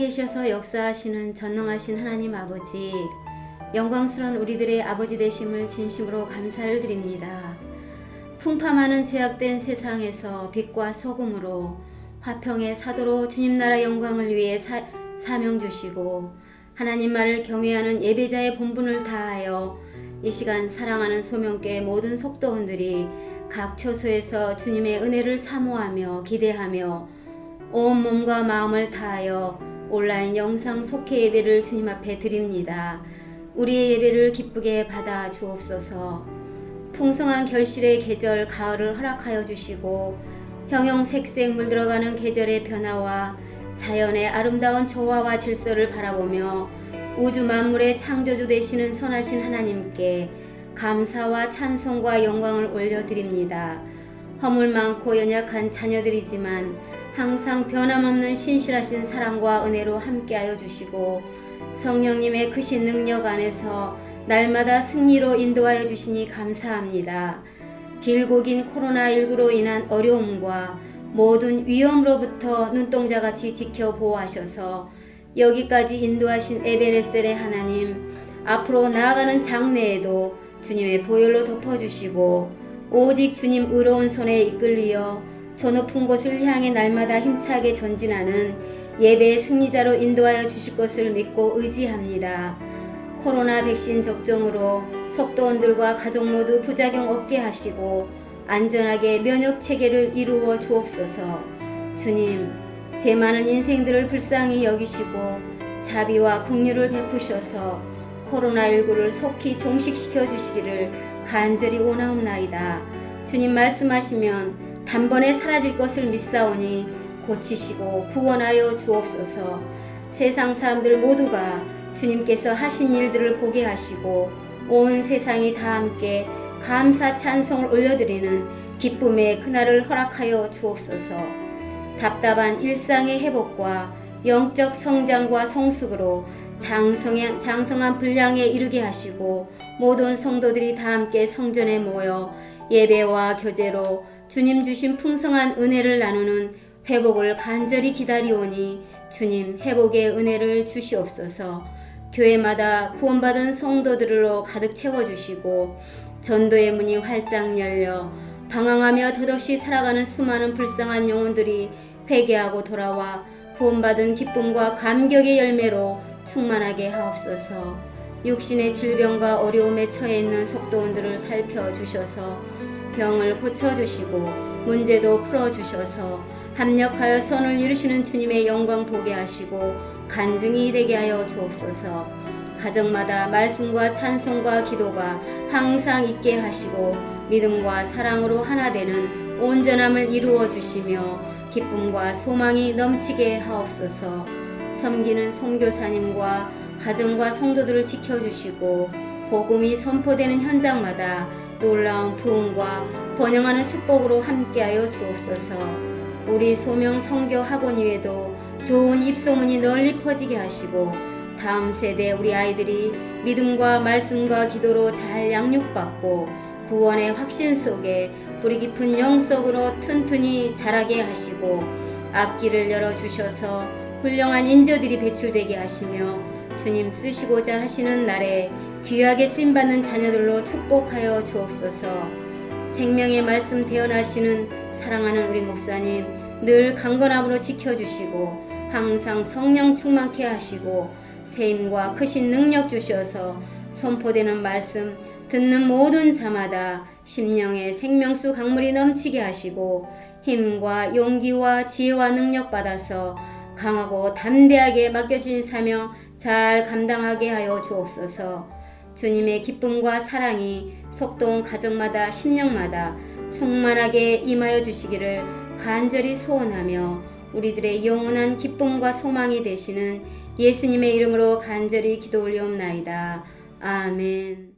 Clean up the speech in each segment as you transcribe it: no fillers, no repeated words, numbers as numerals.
살아계셔서 역사하시는 전능하신 하나님 아버지, 영광스러운 우리들의 아버지 되심을 진심으로 감사를 드립니다. 풍파많은 죄악된 세상에서 빛과 소금으로 화평의 사도로 주님 나라 영광을 위해 사명 주시고 하나님만을 경외하는 예배자의 본분을 다하여 이 시간 사랑하는 소명교회 모든 속도원들이 각 처소에서 주님의 은혜를 사모하며 기대하며 온 몸과 마음을 다하여 온라인 영상 속회 예배를 주님 앞에 드립니다. 우리의 예배를 기쁘게 받아 주옵소서. 풍성한 결실의 계절 가을을 허락하여 주시고 형형색색 물들어가는 계절의 변화와 자연의 아름다운 조화와 질서를 바라보며 우주 만물의 창조주 되시는 선하신 하나님께 감사와 찬송과 영광을 올려드립니다. 허물 많고 연약한 자녀들이지만 항상 변함없는 신실하신 사랑과 은혜로 함께하여 주시고 성령님의 크신 능력 안에서 날마다 승리로 인도하여 주시니 감사합니다. 길고 긴 코로나19로 인한 어려움과 모든 위험으로부터 눈동자같이 지켜 보호하셔서 여기까지 인도하신 에베네셀의 하나님, 앞으로 나아가는 장래에도 주님의 보혈로 덮어주시고 오직 주님 의로운 손에 이끌리어 저 높은 곳을 향해 날마다 힘차게 전진하는 예배의 승리자로 인도하여 주실 것을 믿고 의지합니다. 코로나 백신 접종으로 속도원들과 가족 모두 부작용 없게 하시고 안전하게 면역 체계를 이루어 주옵소서. 주님, 제 많은 인생들을 불쌍히 여기시고 자비와 긍휼을 베푸셔서 코로나19를 속히 종식시켜 주시기를 간절히 원하옵나이다. 주님 말씀하시면 단번에 사라질 것을 믿사오니 고치시고 구원하여 주옵소서. 세상 사람들 모두가 주님께서 하신 일들을 보게 하시고 온 세상이 다 함께 감사 찬송을 올려드리는 기쁨의 그날을 허락하여 주옵소서. 답답한 일상의 회복과 영적 성장과 성숙으로 장성한 분량에 이르게 하시고 모든 성도들이 다 함께 성전에 모여 예배와 교제로 주님 주신 풍성한 은혜를 나누는 회복을 간절히 기다리오니 주님 회복의 은혜를 주시옵소서. 교회마다 구원받은 성도들로 가득 채워주시고 전도의 문이 활짝 열려 방황하며 덧없이 살아가는 수많은 불쌍한 영혼들이 회개하고 돌아와 구원받은 기쁨과 감격의 열매로 충만하게 하옵소서. 육신의 질병과 어려움에 처해 있는 속도원들을 살펴주셔서 병을 고쳐주시고 문제도 풀어주셔서 합력하여 선을 이루시는 주님의 영광 보게 하시고 간증이 되게 하여 주옵소서. 가정마다 말씀과 찬송과 기도가 항상 있게 하시고 믿음과 사랑으로 하나 되는 온전함을 이루어 주시며 기쁨과 소망이 넘치게 하옵소서. 섬기는 선교사님과 가정과 성도들을 지켜주시고 복음이 선포되는 현장마다 놀라운 부흥과 번영하는 축복으로 함께하여 주옵소서. 우리 소명 선교 학원 위에도 좋은 입소문이 널리 퍼지게 하시고 다음 세대 우리 아이들이 믿음과 말씀과 기도로 잘 양육받고 구원의 확신 속에 뿌리 깊은 영속으로 튼튼히 자라게 하시고 앞길을 열어주셔서 훌륭한 인재들이 배출되게 하시며 주님 쓰시고자 하시는 날에 귀하게 쓰임받는 자녀들로 축복하여 주옵소서. 생명의 말씀 대언하시는 사랑하는 우리 목사님 늘 강건함으로 지켜주시고 항상 성령 충만케 하시고 세임과 크신 능력 주셔서 선포되는 말씀 듣는 모든 자마다 심령의 생명수 강물이 넘치게 하시고 힘과 용기와 지혜와 능력 받아서 강하고 담대하게 맡겨주신 사명 잘 감당하게 하여 주옵소서. 주님의 기쁨과 사랑이 속동 가정마다 심령마다 충만하게 임하여 주시기를 간절히 소원하며 우리들의 영원한 기쁨과 소망이 되시는 예수님의 이름으로 간절히 기도 올리옵나이다. 아멘.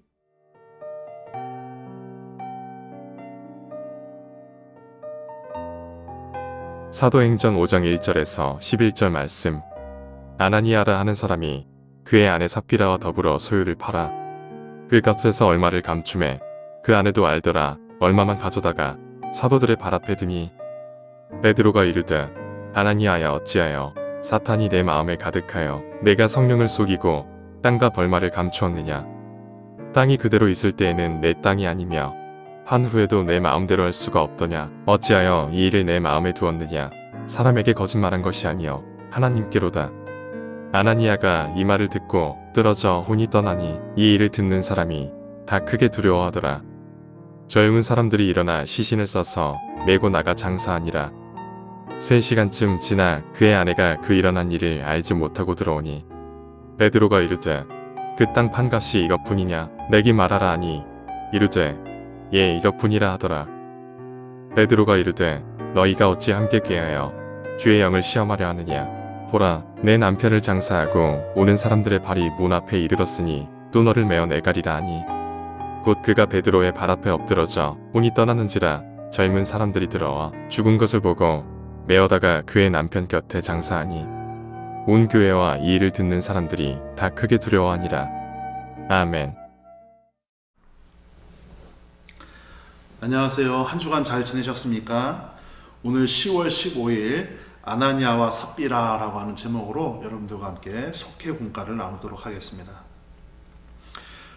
사도행전 5장 1절에서 11절 말씀. 아나니아라 하는 사람이 그의 아내 삽비라와 더불어 소유를 팔아 그 값에서 얼마를 감춤해 그 아내도 알더라. 얼마만 가져다가 사도들의 발 앞에 드니 베드로가 이르되 아나니아야 어찌하여 사탄이 내 마음에 가득하여 내가 성령을 속이고 땅과 벌마를 감추었느냐. 땅이 그대로 있을 때에는 내 땅이 아니며 한 후에도 내 마음대로 할 수가 없더냐. 어찌하여 이 일을 내 마음에 두었느냐. 사람에게 거짓말한 것이 아니요 하나님께로다. 아나니아가 이 말을 듣고 떨어져 혼이 떠나니 이 일을 듣는 사람이 다 크게 두려워하더라. 젊은 사람들이 일어나 시신을 써서 메고 나가 장사하니라. 3시간쯤 지나 그의 아내가 그 일어난 일을 알지 못하고 들어오니 베드로가 이르되 그 땅 판값이 이것뿐이냐. 내기 말하라 하니 이르되 예 이것뿐이라 하더라. 베드로가 이르되 너희가 어찌 함께 꾀하여 주의 영을 시험하려 하느냐. 보라 내 남편을 장사하고 오는 사람들의 발이 문 앞에 이르렀으니 또 너를 메어 내가리라 하니 곧 그가 베드로의 발 앞에 엎드러져 혼이 떠나는지라. 젊은 사람들이 들어와 죽은 것을 보고 메어다가 그의 남편 곁에 장사하니 온 교회와 이 일을 듣는 사람들이 다 크게 두려워하니라. 아멘. 안녕하세요. 한 주간 잘 지내셨습니까? 오늘 10월 15일 아나니아와 삽비라라고 하는 제목으로 여러분들과 함께 속회 공과를 나누도록 하겠습니다.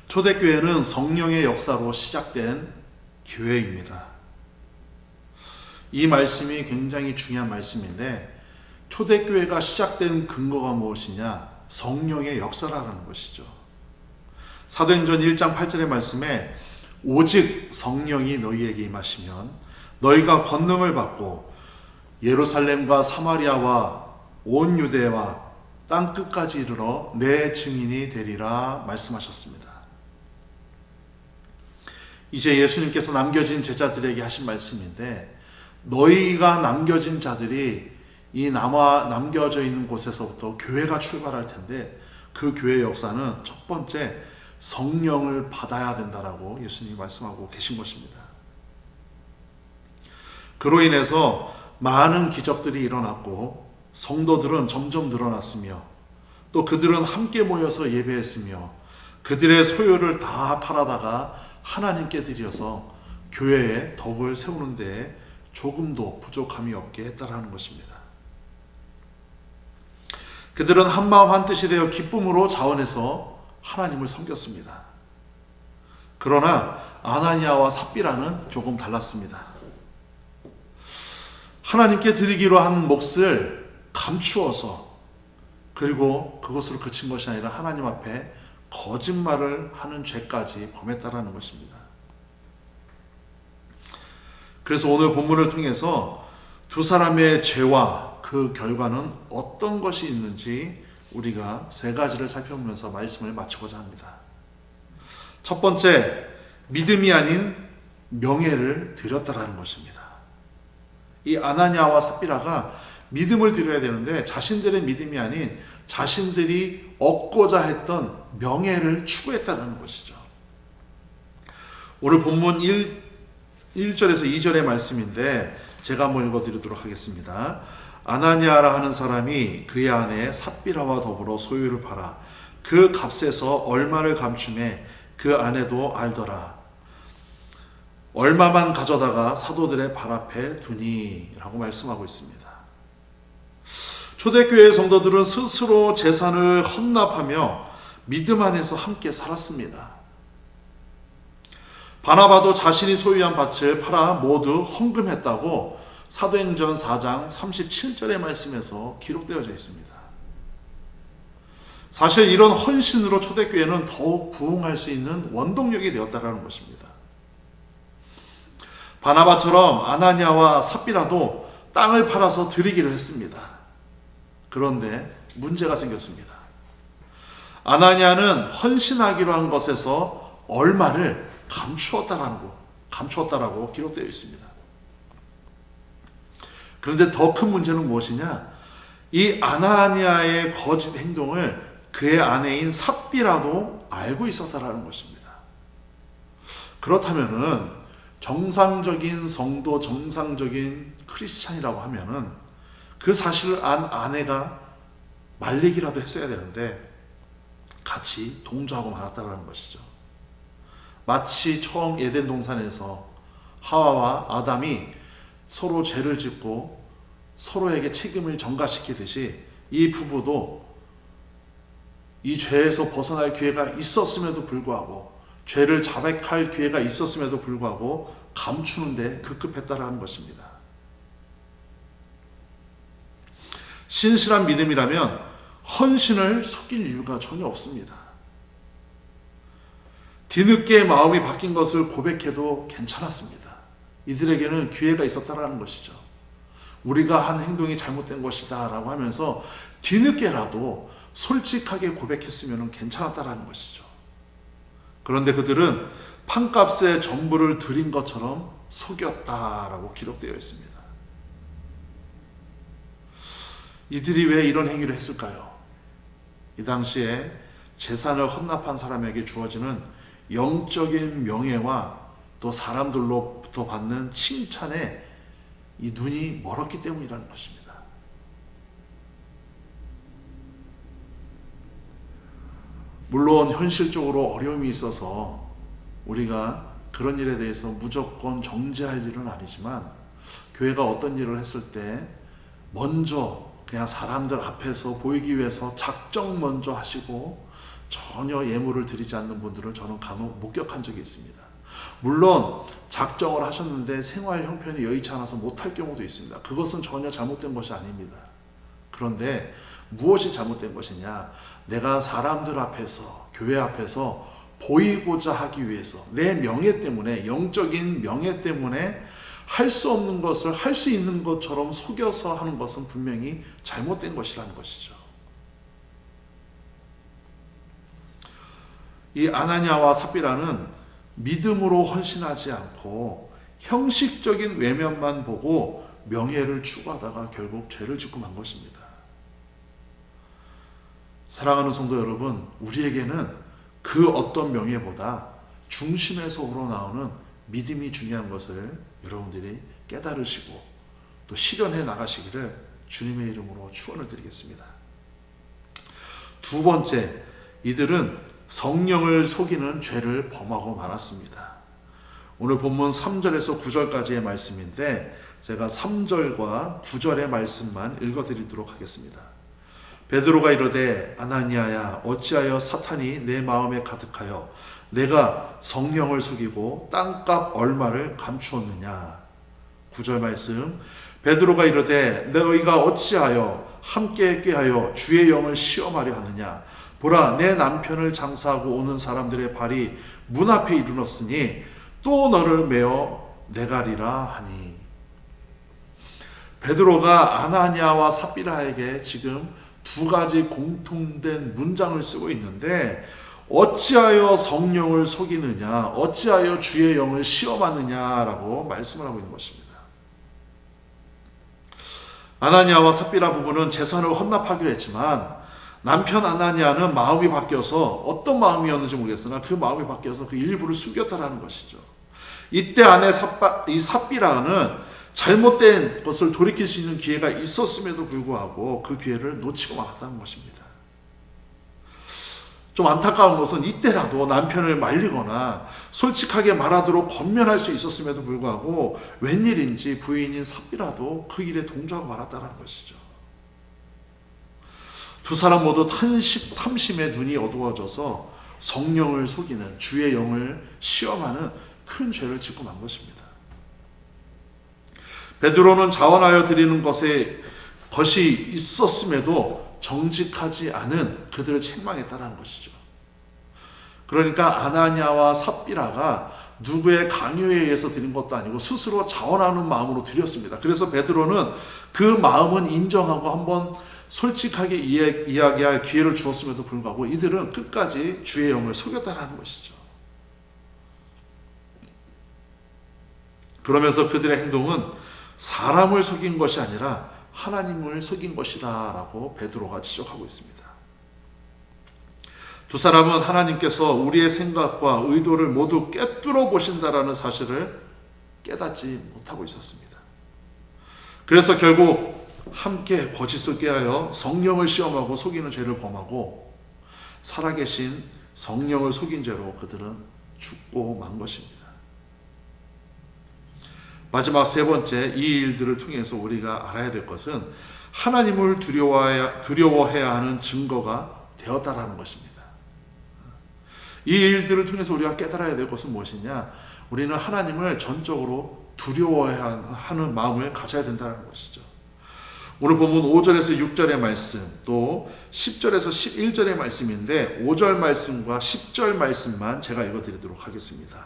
초대교회는 성령의 역사로 시작된 교회입니다. 이 말씀이 굉장히 중요한 말씀인데 초대교회가 시작된 근거가 무엇이냐? 성령의 역사라는 것이죠. 사도행전 1장 8절의 말씀에 오직 성령이 너희에게 임하시면 너희가 권능을 받고 예루살렘과 사마리아와 온 유대와 땅 끝까지 이르러 내 증인이 되리라 말씀하셨습니다. 이제 예수님께서 남겨진 제자들에게 하신 말씀인데 너희가 남겨진 자들이 이 남겨져 있는 곳에서부터 교회가 출발할 텐데 그 교회의 역사는 첫 번째 성령을 받아야 된다라고 예수님이 말씀하고 계신 것입니다. 그로 인해서 많은 기적들이 일어났고 성도들은 점점 늘어났으며 또 그들은 함께 모여서 예배했으며 그들의 소유를 다 팔아다가 하나님께 드려서 교회에 덕을 세우는 데에 조금도 부족함이 없게 했다라는 것입니다. 그들은 한마음 한뜻이 되어 기쁨으로 자원해서 하나님을 섬겼습니다. 그러나 아나니아와 삽비라는 조금 달랐습니다. 하나님께 드리기로 한 몫을 감추어서 그리고 그것으로 그친 것이 아니라 하나님 앞에 거짓말을 하는 죄까지 범했다라는 것입니다. 그래서 오늘 본문을 통해서 두 사람의 죄와 그 결과는 어떤 것이 있는지 우리가 3가지를 살펴보면서 말씀을 마치고자 합니다. 첫 번째, 믿음이 아닌 명예를 드렸다라는 것입니다. 이 아나니아와 삽비라가 믿음을 드려야 되는데 자신들의 믿음이 아닌 자신들이 얻고자 했던 명예를 추구했다는 것이죠. 오늘 본문 1절에서 2절의 말씀인데 제가 한번 읽어드리도록 하겠습니다. 아나니아라 하는 사람이 그의 아내 삽비라와 더불어 소유를 팔아 그 값에서 얼마를 감추매 그 아내도 알더라. 얼마만 가져다가 사도들의 발 앞에 두니 라고 말씀하고 있습니다. 초대교회 성도들은 스스로 재산을 헌납하며 믿음 안에서 함께 살았습니다. 바나바도 자신이 소유한 밭을 팔아 모두 헌금했다고 사도행전 4장 37절의 말씀에서 기록되어져 있습니다. 사실 이런 헌신으로 초대교회는 더욱 부흥할 수 있는 원동력이 되었다는 것입니다. 바나바처럼 아나니아와 삽비라도 땅을 팔아서 드리기로 했습니다. 그런데 문제가 생겼습니다. 아나니아는 헌신하기로 한 것에서 얼마를 감추었다라고 기록되어 있습니다. 그런데 더 큰 문제는 무엇이냐? 이 아나니아의 거짓 행동을 그의 아내인 삽비라도 알고 있었다라는 것입니다. 그렇다면은 정상적인 성도, 정상적인 크리스찬이라고 하면은 그 사실을 안 아내가 말리기라도 했어야 되는데 같이 동조하고 말았다라는 것이죠. 마치 처음 에덴 동산에서 하와와 아담이 서로 죄를 짓고 서로에게 책임을 전가시키듯이 이 부부도 이 죄에서 벗어날 기회가 있었음에도 불구하고, 죄를 자백할 기회가 있었음에도 불구하고 감추는데 급급했다라는 것입니다. 신실한 믿음이라면 헌신을 속일 이유가 전혀 없습니다. 뒤늦게 마음이 바뀐 것을 고백해도 괜찮았습니다. 이들에게는 기회가 있었다라는 것이죠. 우리가 한 행동이 잘못된 것이다 라고 하면서 뒤늦게라도 솔직하게 고백했으면 괜찮았다라는 것이죠. 그런데 그들은 판값에 전부를 드린 것처럼 속였다라고 기록되어 있습니다. 이들이 왜 이런 행위를 했을까요? 이 당시에 재산을 헌납한 사람에게 주어지는 영적인 명예와 또 사람들로부터 받는 칭찬에 이 눈이 멀었기 때문이라는 것입니다. 물론 현실적으로 어려움이 있어서 우리가 그런 일에 대해서 무조건 정죄할 일은 아니지만, 교회가 어떤 일을 했을 때 먼저 그냥 사람들 앞에서 보이기 위해서 작정 먼저 하시고 전혀 예물을 드리지 않는 분들을 저는 간혹 목격한 적이 있습니다. 물론 작정을 하셨는데 생활 형편이 여의치 않아서 못할 경우도 있습니다. 그것은 전혀 잘못된 것이 아닙니다. 그런데 무엇이 잘못된 것이냐? 내가 사람들 앞에서, 교회 앞에서 보이고자 하기 위해서, 내 명예 때문에, 영적인 명예 때문에 할 수 없는 것을 할 수 있는 것처럼 속여서 하는 것은 분명히 잘못된 것이라는 것이죠. 이 아나니아와 삽비라는 믿음으로 헌신하지 않고 형식적인 외면만 보고 명예를 추구하다가 결국 죄를 짓고 만 것입니다. 사랑하는 성도 여러분, 우리에게는 그 어떤 명예보다 중심에서 우러나오는 믿음이 중요한 것을 여러분들이 깨달으시고 또 실현해 나가시기를 주님의 이름으로 축원을 드리겠습니다. 두 번째, 이들은 성령을 속이는 죄를 범하고 말았습니다. 오늘 본문 3절에서 9절까지의 말씀인데 제가 3절과 9절의 말씀만 읽어드리도록 하겠습니다. 베드로가 이르되 아나니아야, 어찌하여 사탄이 내 마음에 가득하여 내가 성령을 속이고 땅값 얼마를 감추었느냐. 9절 말씀, 베드로가 이르되 너희가 어찌하여 함께 꾀하여 주의 영을 시험하려 하느냐. 보라, 내 남편을 장사하고 오는 사람들의 발이 문 앞에 이르렀으니 또 너를 메어 내가리라 하니. 베드로가 아나니아와 삽비라에게 지금 두 가지 공통된 문장을 쓰고 있는데, 어찌하여 성령을 속이느냐, 어찌하여 주의 영을 시험하느냐라고 말씀을 하고 있는 것입니다. 아나니아와 삽비라 부부는 재산을 헌납하기로 했지만 남편 아나니아는 마음이 바뀌어서, 어떤 마음이었는지 모르겠으나 그 마음이 바뀌어서 그 일부를 숨겼다라는 것이죠. 이때 아내 이 삽비라는 잘못된 것을 돌이킬 수 있는 기회가 있었음에도 불구하고 그 기회를 놓치고 말았다는 것입니다. 좀 안타까운 것은 이때라도 남편을 말리거나 솔직하게 말하도록 권면할 수 있었음에도 불구하고 웬일인지 부인인 삽비라도 그 일에 동조하고 말았다는 것이죠. 두 사람 모두 탐심에 눈이 어두워져서 성령을 속이는, 주의 영을 시험하는 큰 죄를 짓고 만 것입니다. 베드로는 자원하여 드리는 것이 있었음에도 정직하지 않은 그들을 책망했다는 것이죠. 그러니까 아나니아와 삽비라가 누구의 강요에 의해서 드린 것도 아니고 스스로 자원하는 마음으로 드렸습니다. 그래서 베드로는 그 마음은 인정하고 한번 솔직하게 이야기할 기회를 주었음에도 불구하고 이들은 끝까지 주의 영을 속였다는 것이죠. 그러면서 그들의 행동은 사람을 속인 것이 아니라 하나님을 속인 것이다 라고 베드로가 지적하고 있습니다. 두 사람은 하나님께서 우리의 생각과 의도를 모두 꿰뚫어 보신다라는 사실을 깨닫지 못하고 있었습니다. 그래서 결국 함께 거짓을 꾀하여 성령을 시험하고 속이는 죄를 범하고 살아계신 성령을 속인 죄로 그들은 죽고 만 것입니다. 마지막 세 번째, 이 일들을 통해서 우리가 알아야 될 것은 하나님을 두려워해야 하는 증거가 되었다라는 것입니다. 이 일들을 통해서 우리가 깨달아야 될 것은 무엇이냐? 우리는 하나님을 전적으로 두려워해야 하는 마음을 가져야 된다는 것이죠. 오늘 본문 5절에서 6절의 말씀, 또 10절에서 11절의 말씀인데 5절 말씀과 10절 말씀만 제가 읽어드리도록 하겠습니다.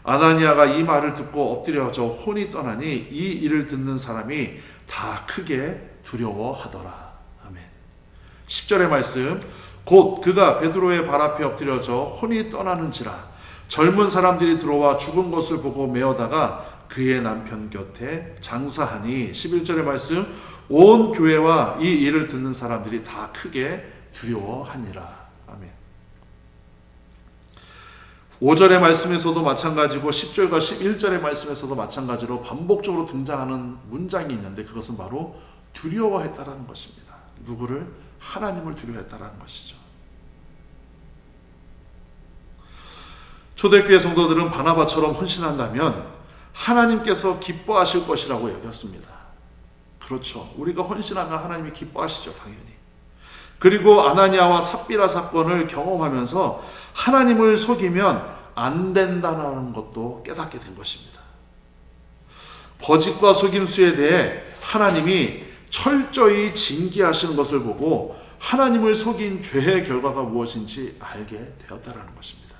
아나니아가 이 말을 듣고 엎드려져 혼이 떠나니 이 일을 듣는 사람이 다 크게 두려워하더라. 아멘. 10절의 말씀, 곧 그가 베드로의 발 앞에 엎드려져 혼이 떠나는지라 젊은 사람들이 들어와 죽은 것을 보고 메어다가 그의 남편 곁에 장사하니 11절의 말씀, 온 교회와 이 일을 듣는 사람들이 다 크게 두려워하니라. 아멘. 5절의 말씀에서도 마찬가지고 10절과 11절의 말씀에서도 마찬가지로 반복적으로 등장하는 문장이 있는데 그것은 바로 두려워했다라는 것입니다. 누구를? 하나님을 두려워했다라는 것이죠. 초대교회 성도들은 바나바처럼 헌신한다면 하나님께서 기뻐하실 것이라고 여겼습니다. 그렇죠. 우리가 헌신하면 하나님이 기뻐하시죠, 당연히. 그리고 아나니아와 삽비라 사건을 경험하면서 하나님을 속이면 안 된다는 것도 깨닫게 된 것입니다. 거짓과 속임수에 대해 하나님이 철저히 징계하시는 것을 보고 하나님을 속인 죄의 결과가 무엇인지 알게 되었다는 것입니다.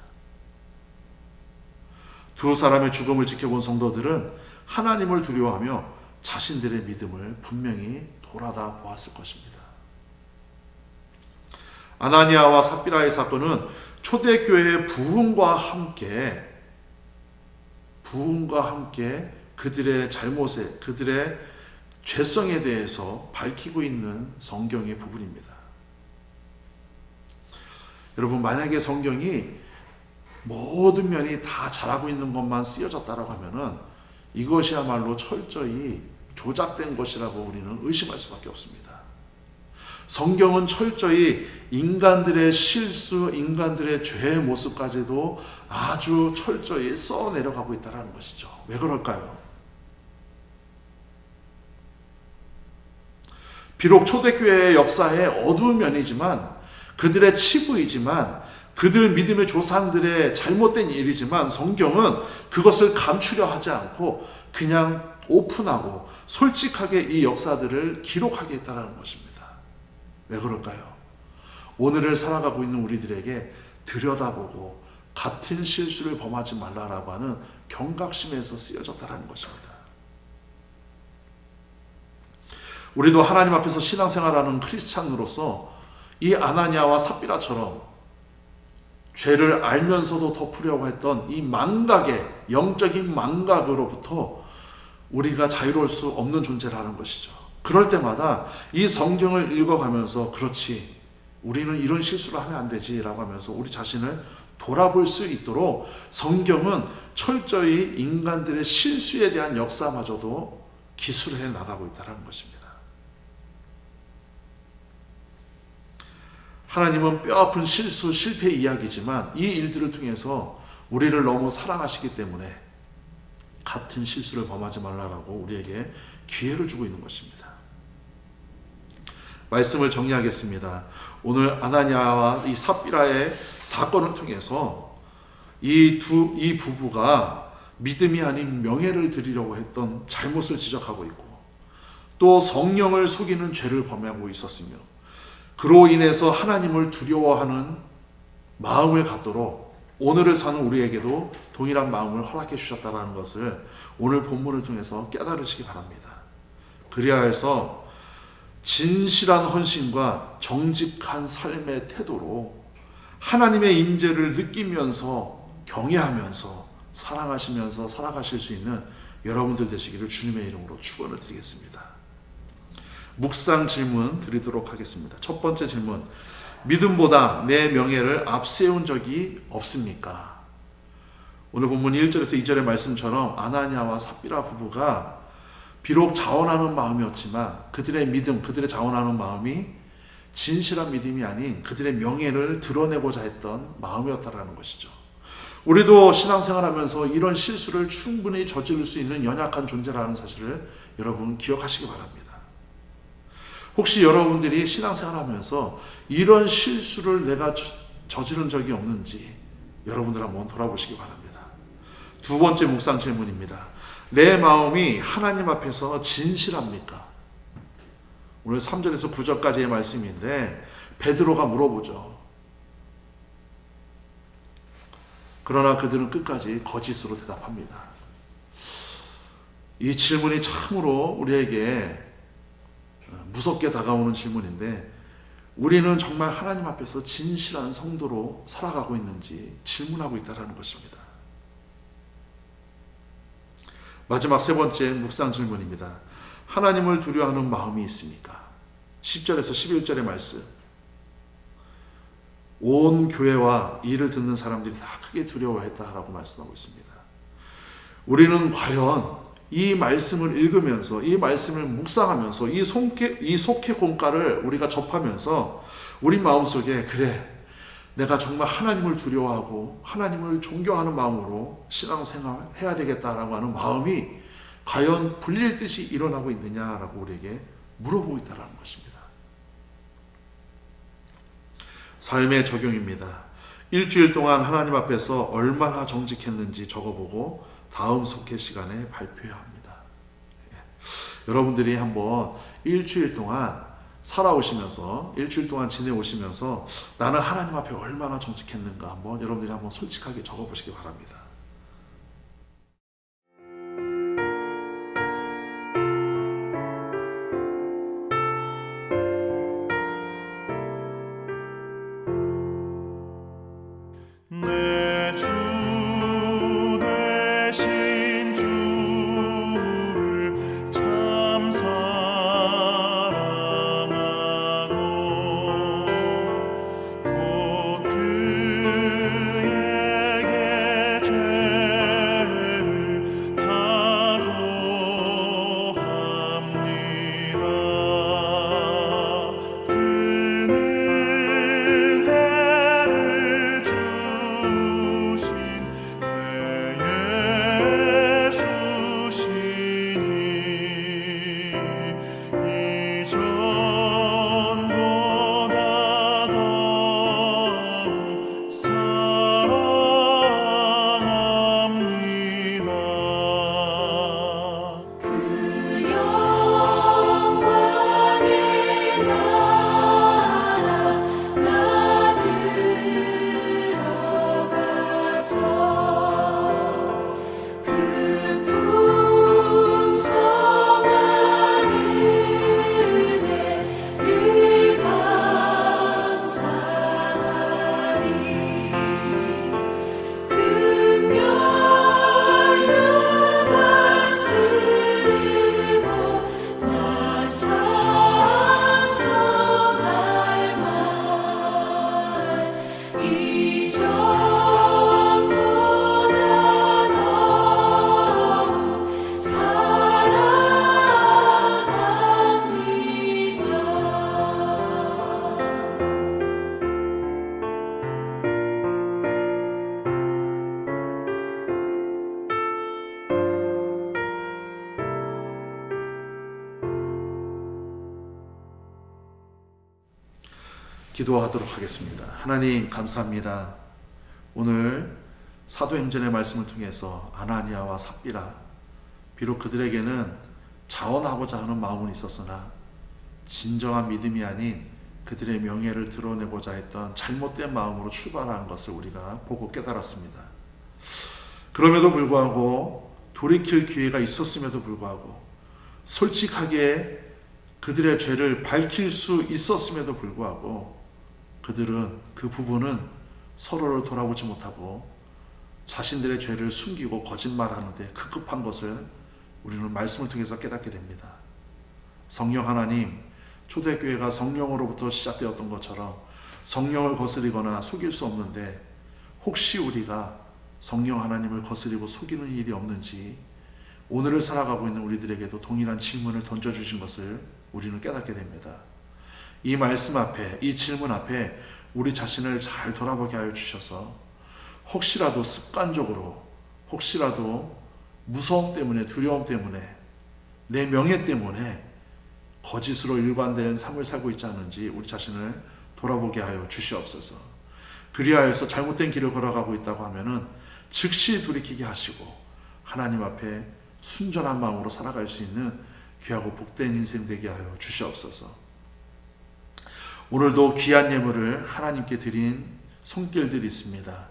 두 사람의 죽음을 지켜본 성도들은 하나님을 두려워하며 자신들의 믿음을 분명히 돌아다 보았을 것입니다. 아나니아와 삽비라의 사건은 초대교회의 부흥과 함께 그들의 잘못에, 그들의 죄성에 대해서 밝히고 있는 성경의 부분입니다. 여러분, 만약에 성경이 모든 면이 다 잘하고 있는 것만 쓰여졌다라고 하면은 이것이야말로 철저히 조작된 것이라고 우리는 의심할 수밖에 없습니다. 성경은 철저히 인간들의 실수, 인간들의 죄의 모습까지도 아주 철저히 써내려가고 있다는 것이죠. 왜 그럴까요? 비록 초대교회의 역사의 어두운 면이지만, 그들의 치부이지만, 그들 믿음의 조상들의 잘못된 일이지만 성경은 그것을 감추려 하지 않고 그냥 오픈하고 솔직하게 이 역사들을 기록하게 했다는 것입니다. 왜 그럴까요? 오늘을 살아가고 있는 우리들에게 들여다보고 같은 실수를 범하지 말라라고 하는 경각심에서 쓰여졌다는 것입니다. 우리도 하나님 앞에서 신앙생활하는 크리스찬으로서 이 아나니아와 삽비라처럼 죄를 알면서도 덮으려고 했던 이 망각의, 영적인 망각으로부터 우리가 자유로울 수 없는 존재라는 것이죠. 그럴 때마다 이 성경을 읽어가면서 그렇지, 우리는 이런 실수를 하면 안 되지라고 하면서 우리 자신을 돌아볼 수 있도록 성경은 철저히 인간들의 실수에 대한 역사마저도 기술해 나가고 있다는 것입니다. 하나님은 뼈아픈 실수, 실패 이야기지만 이 일들을 통해서 우리를 너무 사랑하시기 때문에 같은 실수를 범하지 말라라고 우리에게 기회를 주고 있는 것입니다. 말씀을 정리하겠습니다. 오늘 아나니아와 이 삽비라의 사건을 통해서 이 부부가 믿음이 아닌 명예를 드리려고 했던 잘못을 지적하고 있고, 또 성령을 속이는 죄를 범하고 있었으며, 그로 인해서 하나님을 두려워하는 마음을 갖도록 오늘을 사는 우리에게도 동일한 마음을 허락해 주셨다는 것을 오늘 본문을 통해서 깨달으시기 바랍니다. 그리하여 해서 진실한 헌신과 정직한 삶의 태도로 하나님의 임재를 느끼면서 경외하면서 사랑하시면서 살아가실 수 있는 여러분들 되시기를 주님의 이름으로 축원을 드리겠습니다. 묵상 질문 드리도록 하겠습니다. 첫 번째 질문, 믿음보다 내 명예를 앞세운 적이 없습니까? 오늘 본문 1절에서 2절의 말씀처럼 아나니아와 삽비라 부부가 비록 자원하는 마음이었지만 그들의 믿음, 그들의 자원하는 마음이 진실한 믿음이 아닌 그들의 명예를 드러내고자 했던 마음이었다라는 것이죠. 우리도 신앙생활하면서 이런 실수를 충분히 저지를 수 있는 연약한 존재라는 사실을 여러분 기억하시기 바랍니다. 혹시 여러분들이 신앙생활 하면서 이런 실수를 내가 저지른 적이 없는지 여러분들 한번 돌아보시기 바랍니다. 두 번째 묵상 질문입니다. 내 마음이 하나님 앞에서 진실합니까? 오늘 3절에서 9절까지의 말씀인데 베드로가 물어보죠. 그러나 그들은 끝까지 거짓으로 대답합니다. 이 질문이 참으로 우리에게 무섭게 다가오는 질문인데 우리는 정말 하나님 앞에서 진실한 성도로 살아가고 있는지 질문하고 있다는 것입니다. 마지막 세 번째 묵상 질문입니다. 하나님을 두려워하는 마음이 있습니까? 10절에서 11절의 말씀. 온 교회와 이를 듣는 사람들이 다 크게 두려워했다라고 말씀하고 있습니다. 우리는 과연 이 말씀을 읽으면서 이 말씀을 묵상하면서 이 속회 공가를 우리가 접하면서 우리 마음속에 그래 내가 정말 하나님을 두려워하고 하나님을 존경하는 마음으로 신앙생활 해야 되겠다라고 하는 마음이 과연 불릴 듯이 일어나고 있느냐라고 우리에게 물어보고 있다는 것입니다. 삶의 적용입니다. 일주일 동안 하나님 앞에서 얼마나 정직했는지 적어보고 다음 속회 시간에 발표해야 합니다. 여러분들이 한번 일주일 동안 살아오시면서 일주일 동안 지내오시면서 나는 하나님 앞에 얼마나 정직했는가 한번 여러분들이 한번 솔직하게 적어보시기 바랍니다. 내 주 되신 주를 참 사랑하고 곧 그에게 죄를 다고합니다. 그는 은혜를 주신 내 예수시니 이전보다 더욱 사랑합니다. 그 영광의 나라 나 들어가서 그 풍성한 은혜 늘 감사하리. 금멸류관 쓰고 나 찬송할 말 이전보다 더욱 기도하도록 하겠습니다. 하나님 감사합니다. 오늘 사도행전의 말씀을 통해서 아나니아와 삽비라 비록 그들에게는 자원하고자 하는 마음은 있었으나 진정한 믿음이 아닌 그들의 명예를 드러내고자 했던 잘못된 마음으로 출발한 것을 우리가 보고 깨달았습니다. 그럼에도 불구하고 돌이킬 기회가 있었음에도 불구하고 솔직하게 그들의 죄를 밝힐 수 있었음에도 불구하고 그들은 그 부분은 서로를 돌아보지 못하고 자신들의 죄를 숨기고 거짓말하는데 급급한 것을 우리는 말씀을 통해서 깨닫게 됩니다. 성령 하나님, 초대교회가 성령으로부터 시작되었던 것처럼 성령을 거스리거나 속일 수 없는데 혹시 우리가 성령 하나님을 거스리고 속이는 일이 없는지 오늘을 살아가고 있는 우리들에게도 동일한 질문을 던져주신 것을 우리는 깨닫게 됩니다. 이 말씀 앞에, 이 질문 앞에 우리 자신을 잘 돌아보게 하여 주셔서 혹시라도 습관적으로, 혹시라도 무서움 때문에, 두려움 때문에, 내 명예 때문에 거짓으로 일관된 삶을 살고 있지 않은지 우리 자신을 돌아보게 하여 주시옵소서. 그리하여서 잘못된 길을 걸어가고 있다고 하면은 즉시 돌이키게 하시고 하나님 앞에 순전한 마음으로 살아갈 수 있는 귀하고 복된 인생 되게 하여 주시옵소서. 오늘도 귀한 예물을 하나님께 드린 손길들이 있습니다.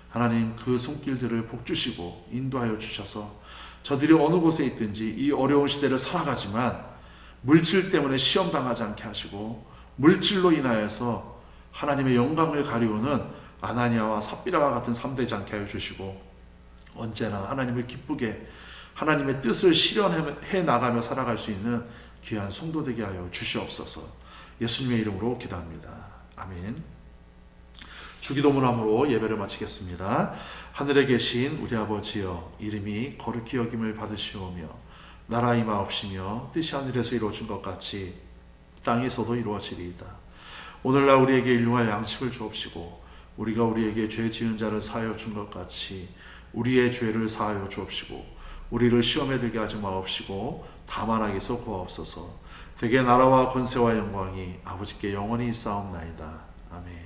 하나님 그 손길들을 복 주시고 인도하여 주셔서 저들이 어느 곳에 있든지 이 어려운 시대를 살아가지만 물질 때문에 시험당하지 않게 하시고 물질로 인하여서 하나님의 영광을 가리우는 아나니아와 삽비라와 같은 삶 되지 않게 하여 주시고 언제나 하나님을 기쁘게 하나님의 뜻을 실현해 나가며 살아갈 수 있는 귀한 성도 되게 하여 주시옵소서. 예수님의 이름으로 기도합니다. 아멘. 주기도문함으로 예배를 마치겠습니다. 하늘에 계신 우리 아버지여, 이름이 거룩히 여김을 받으시오며 나라 임하옵시며 뜻이 하늘에서 이루어진 것 같이 땅에서도 이루어지리이다. 오늘날 우리에게 일용할 양식을 주옵시고 우리가 우리에게 죄 지은 자를 사하여 준 것 같이 우리의 죄를 사하여 주옵시고 우리를 시험에 들게 하지 마옵시고 다만 악에서 구하옵소서. 대개 나라와 권세와 영광이 아버지께 영원히 있사옵나이다. 아멘.